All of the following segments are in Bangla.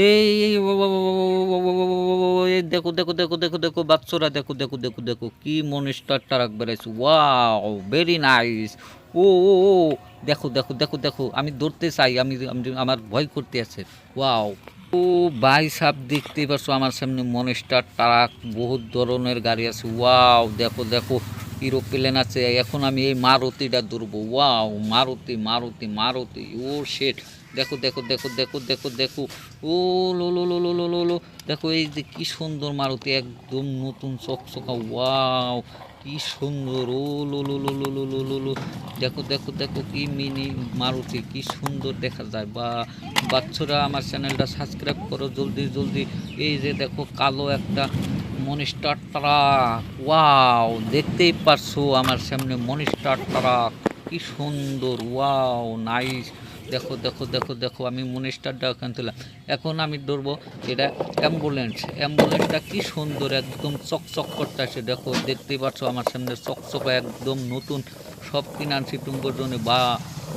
এই দেখো দেখো দেখো দেখো দেখো বাচ্চারা দেখো দেখো দেখো দেখো কি মনস্টার ট্রাক বেড়াইছে, ওয়াও ভেরি নাইস। ও ও ও দেখো দেখো দেখো দেখো, আমি ধরতে চাই, আমার ভয় করতে আছে। ওয়াও, ও ভাই সাহেব দেখতেই পারছো আমার সামনে মনস্টার ট্রাক, বহুত ধরনের গাড়ি আছে। ওয়াও দেখো দেখো, এরোপ্লেন আছে। এখন আমি এই মারুতিটা ধরবো। ওয়াও, মারুতি মারুতি মারুতি, ও শেট। দেখো দেখো দেখো দেখো দেখো দেখো, ও লো লো লো লো লো লো লো, দেখো এই যে কি সুন্দর মারুতি, একদম নতুন চকচকা। ওয়াও কি সুন্দর, ও লো লো লো লো লো লো লো লো, দেখো দেখো দেখো কি মিনি মারুতি, কি সুন্দর দেখা যায়। বা বাচ্চারা আমার চ্যানেলটা সাবস্ক্রাইব করো জলদি জলদি। এই যে দেখো কালো একটা মনস্টার ট্রাক, ওয়াও দেখতেই পারছো আমার সামনে মনস্টার ট্রাক, কি সুন্দর। ওয়াও নাইস, দেখো দেখো দেখো দেখো, আমি মনস্টারটা ওখান তুলাম। এখন আমি ধরবো এটা অ্যাম্বুলেন্স। অ্যাম্বুলেন্সটা কি সুন্দর, একদম চকচক করতে আসে। দেখো দেখতেই পাচ্ছ আমার সামনে চকচকা, একদম নতুন, সব কিনানছি টুম্বর জন্য। বা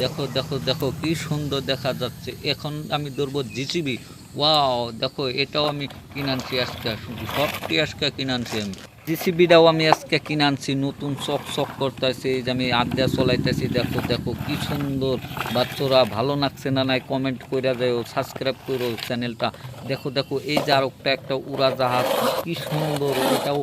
দেখো দেখো দেখো কি সুন্দর দেখা যাচ্ছে। এখন আমি ধরবো জিসিবি। ওয়াও দেখো এটাও আমি কিনানছি আজকে, সবটি আজকে কিনানছি আমি। জিসিবিটাও আমি আজকে কিনে আনছি, নতুন চক চক করতেছে, এই যে আমি আড্ডা চলাইতেছি। দেখো দেখো কি সুন্দর। বাচ্চারা ভালো লাগছে না নাই কমেন্ট করে যাও, সাবস্ক্রাইব করো চ্যানেলটা। দেখো দেখো এই যে আর একটা উড়াজাহাজ, কি সুন্দর, এটাও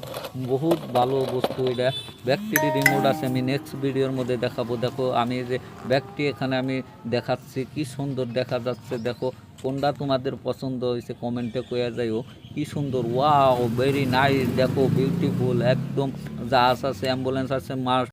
বহুত ভালো বস্তু। এটা ব্যাকটিরি রিমোট আছে, আমি নেক্সট ভিডিওর মধ্যে দেখাবো। দেখো আমি যে ব্যাগটি এখানে আমি দেখাচ্ছি, কি সুন্দর দেখা যাচ্ছে। দেখো কোনটা তোমাদের পছন্দ হয়েছে কমেন্টে কয়ে যাইও। কি সুন্দর, ওয়াও ভেরি নাইস, দেখো বিউটিফুল, একদম জাহাজ আছে, অ্যাম্বুলেন্স আছে, মার্স